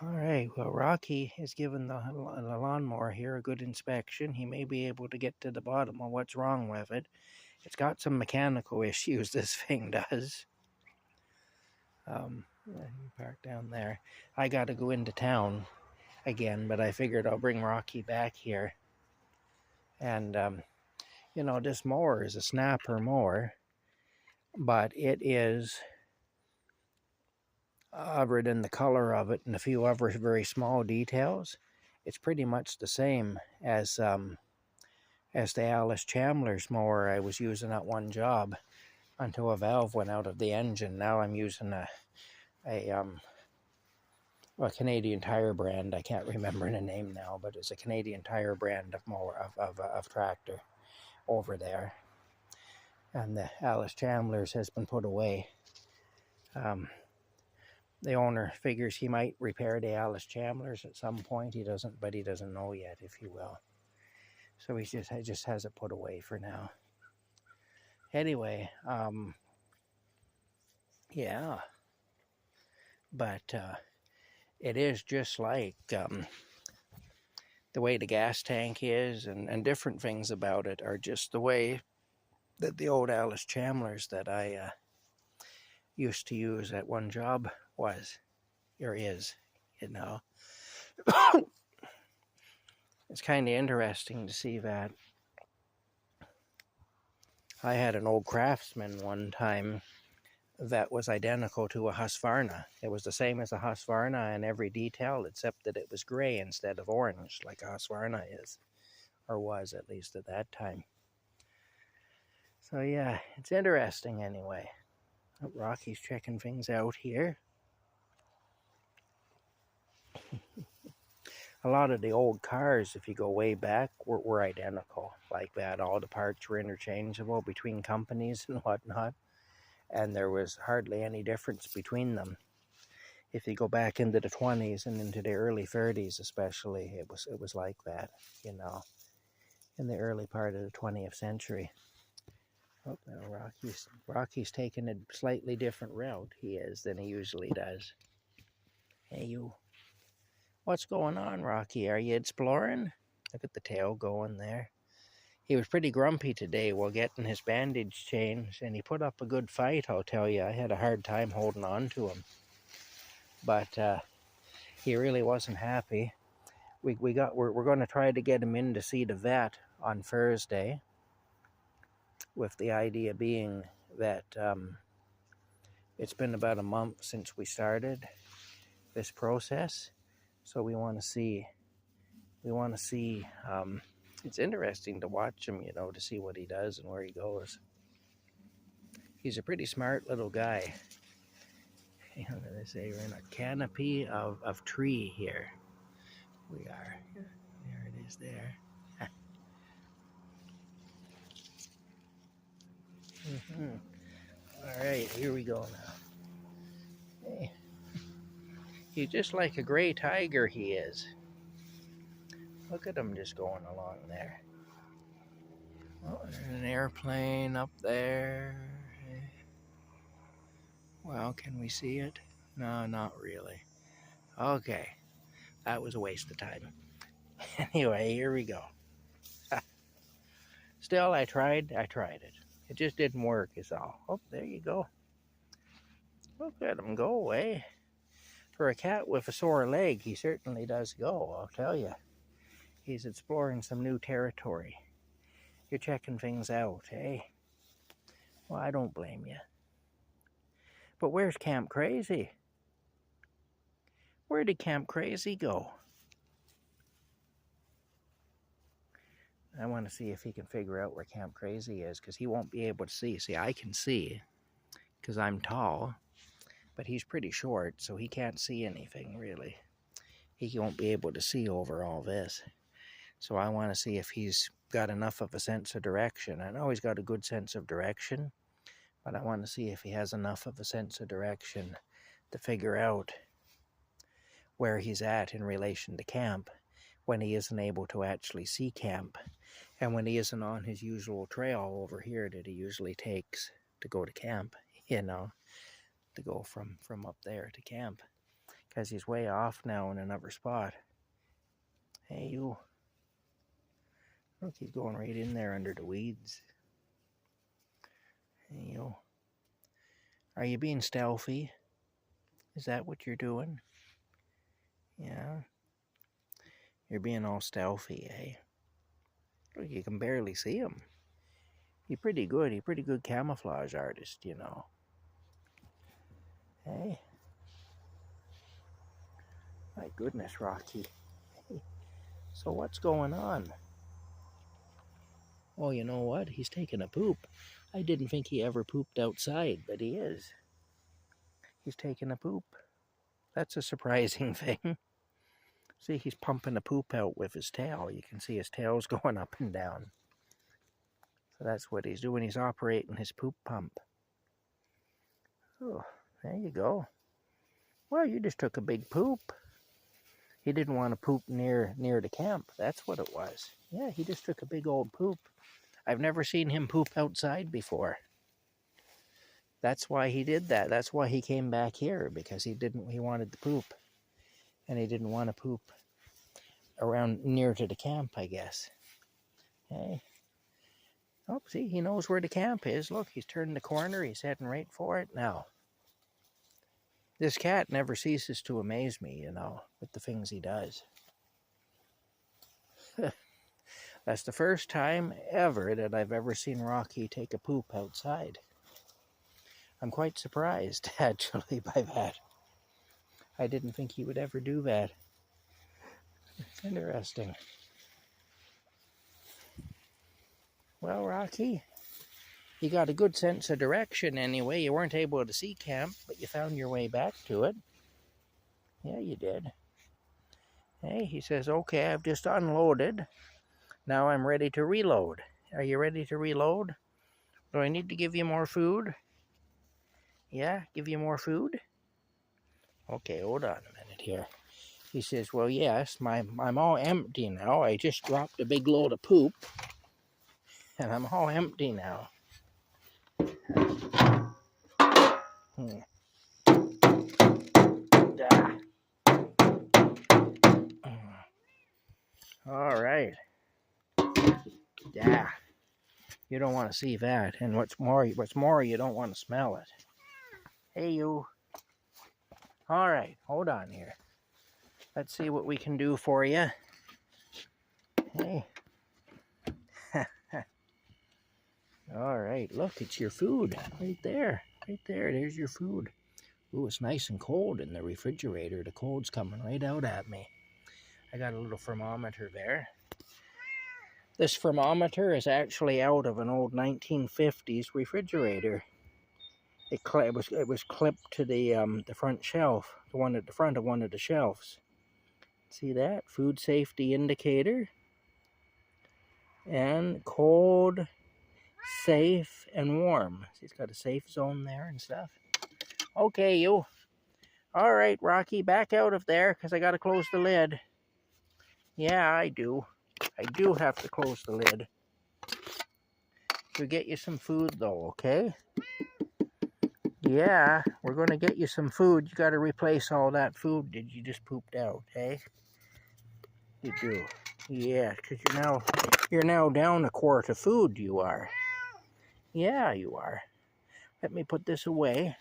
All right, well, Rocky has given the lawnmower here a good inspection. He may be able to get to the bottom of what's wrong with it. It's got some mechanical issues, this thing does. Yeah, you park down there. I got to go into town again, but I figured I'll bring Rocky back here. And, this mower is a snapper mower, but it is, other than the color of it and a few other very small details, it's pretty much the same as the Alice Chandler's mower I was using at one job until a valve went out of the engine. Now I'm using a Canadian Tire brand. I can't remember the name now, but it's a Canadian Tire brand of mower of tractor over there. And the Alice Chandler's has been put away. The owner figures he might repair the Alice Chandler's at some point. He doesn't know yet if he will. So he just has it put away for now. Anyway, yeah. But it is just like the way the gas tank is, and different things about it are just the way that the old Alice Chandler's that I used to use at one job was, or is, It's kind of interesting to see that. I had an old Craftsman one time that was identical to a Husqvarna. It was the same as a Husqvarna in every detail, except that it was gray instead of orange, like a Husqvarna is, or was at least at that time. So yeah, it's interesting anyway. Rocky's checking things out here. A lot of the old cars, if you go way back, were identical like that. All the parts were interchangeable between companies and whatnot, and there was hardly any difference between them. If you go back into the 20s and into the early 30s especially, it was like that, in the early part of the 20th century. Oh, now Rocky's taking a slightly different route, he is, than he usually does. Hey, you. What's going on, Rocky? Are you exploring? Look at the tail going there. He was pretty grumpy today while getting his bandage changed, and he put up a good fight, I'll tell you. I had a hard time holding on to him. But he really wasn't happy. We're going to try to get him in to see the vet on Thursday, with the idea being that it's been about a month since we started this process. So we want to see, it's interesting to watch him, to see what he does and where he goes. He's a pretty smart little guy. They say we're in a canopy of tree here. We are. There it is there. All right, here we go now. Hey. He's just like a gray tiger, he is. Look at him just going along there. Oh, there's an airplane up there. Well, can we see it? No, not really. Okay, that was a waste of time. Anyway, here we go. Still, I tried it. It just didn't work, is all. Oh, there you go. Look at him go away. For a cat with a sore leg, he certainly does go, I'll tell you. He's exploring some new territory. You're checking things out, eh? Well, I don't blame you. But where's Camp Crazy? Where did Camp Crazy go? I want to see if he can figure out where Camp Crazy is, because he won't be able to see. See, I can see, because I'm tall, but he's pretty short, so he can't see anything, really. He won't be able to see over all this. So I want to see if he's got enough of a sense of direction. I know he's got a good sense of direction, but I want to see if he has enough of a sense of direction to figure out where he's at in relation to camp when he isn't able to actually see camp, and when he isn't on his usual trail over here that he usually takes to go to camp, to go from up there to camp. because he's way off now in another spot. Hey, you. Look, he's going right in there under the weeds. Hey, you. Are you being stealthy? Is that what you're doing? Yeah. You're being all stealthy, eh? Look, you can barely see him. He's pretty good. He's a pretty good camouflage artist, you know. Hey. My goodness, Rocky. Hey. So what's going on? Oh, you know what? He's taking a poop. I didn't think he ever pooped outside, but he is. He's taking a poop. That's a surprising thing. See, he's pumping the poop out with his tail. You can see his tail's going up and down. So that's what he's doing. He's operating his poop pump. Oh, there you go. Well, you just took a big poop. He didn't want to poop near the camp. That's what it was. Yeah, he just took a big old poop. I've never seen him poop outside before. That's why he did that. That's why he came back here, because he wanted to poop. And he didn't want to poop around near to the camp, I guess. Hey. Oh, see, he knows where the camp is. Look, he's turning the corner. He's heading right for it now. This cat never ceases to amaze me, you know, with the things he does. That's the first time ever that I've ever seen Rocky take a poop outside. I'm quite surprised, actually, by that. I didn't think he would ever do that. It's interesting. Well, Rocky, you got a good sense of direction anyway. You weren't able to see camp, but you found your way back to it. Yeah, you did. Hey, he says, okay, I've just unloaded. Now I'm ready to reload. Are you ready to reload? Do I need to give you more food? Yeah, give you more food? Okay, hold on a minute here. He says, well, yes, I'm all empty now. I just dropped a big load of poop, and I'm all empty now. All right. Yeah. You don't want to see that. And what's more, you don't want to smell it. Hey, you. All right, hold on here. Let's see what we can do for you. Hey. All right, look, it's your food right there. Right there, there's your food. Ooh, it's nice and cold in the refrigerator. The cold's coming right out at me. I got a little thermometer there. This thermometer is actually out of an old 1950s refrigerator. It was clipped to the front shelf, the one at the front of one of the shelves. See that? Food safety indicator. And cold, safe, and warm. See, it's got a safe zone there and stuff. Okay, you. All right, Rocky, back out of there, because I got to close the lid. Yeah, I do. I do have to close the lid. We'll get you some food, though, okay? Yeah, we're going to get you some food. You got to replace all that food that you just pooped out, eh? You do. Yeah, because you're now down a quart of food, you are. Yeah, you are. Let me put this away.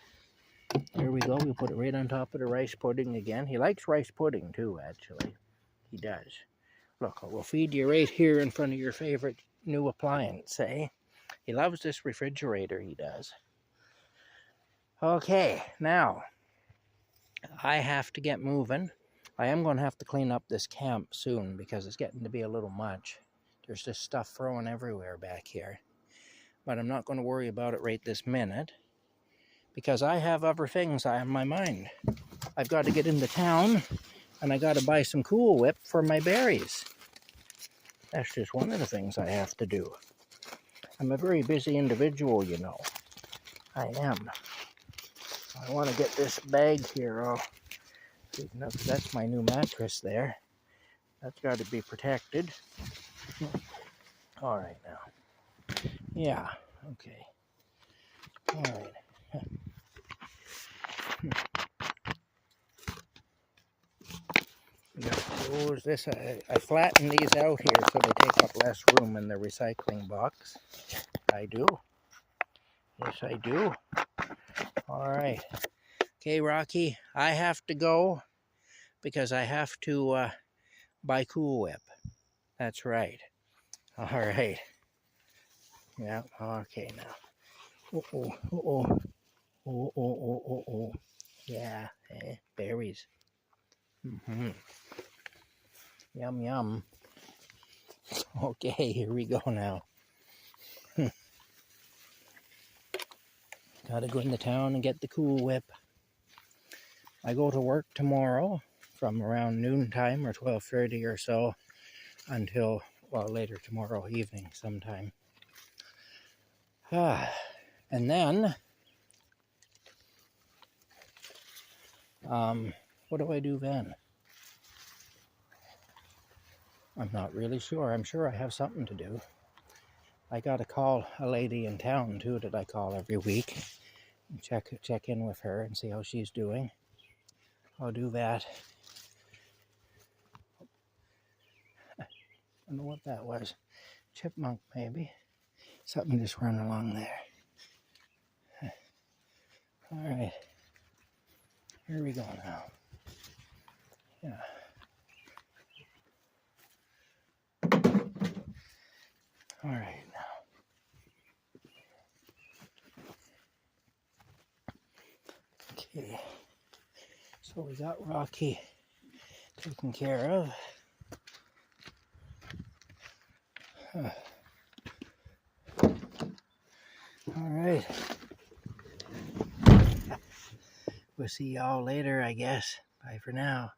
There we go. We'll put it right on top of the rice pudding again. He likes rice pudding, too, actually. He does. Look, we'll feed you right here in front of your favorite new appliance, eh? He loves this refrigerator, he does. Okay, now, I have to get moving. I am going to have to clean up this camp soon because it's getting to be a little much. There's just stuff thrown everywhere back here. But I'm not going to worry about it right this minute because I have other things on my mind. I've got to get into town and I got to buy some Cool Whip for my berries. That's just one of the things I have to do. I'm a very busy individual, you know. I am. I want to get this bag here. That's my new mattress there. That's got to be protected. All right now. Yeah, okay. All right. suppose this, I flatten these out here so they take up less room in the recycling box. I do. Yes, I do. All right. Okay, Rocky, I have to go because I have to buy Cool Whip. That's right. All right. Yeah, okay now. Uh-oh, uh-oh. Oh. Yeah, berries. Mm-hmm. Yum, yum. Okay, here we go now. Gotta go into town and get the Cool Whip. I go to work tomorrow from around noontime or 12:30 or so until, well, later tomorrow evening sometime. And then, what do I do then? I'm not really sure. I'm sure I have something to do. I gotta call a lady in town too that I call every week. Check in with her and see how she's doing. I'll do that. I don't know what that was. Chipmunk maybe. Something just run along there. All right. Here we go now. Yeah. All right now. Okay. So we got Rocky taken care of. All right. We'll see y'all later, I guess. Bye for now.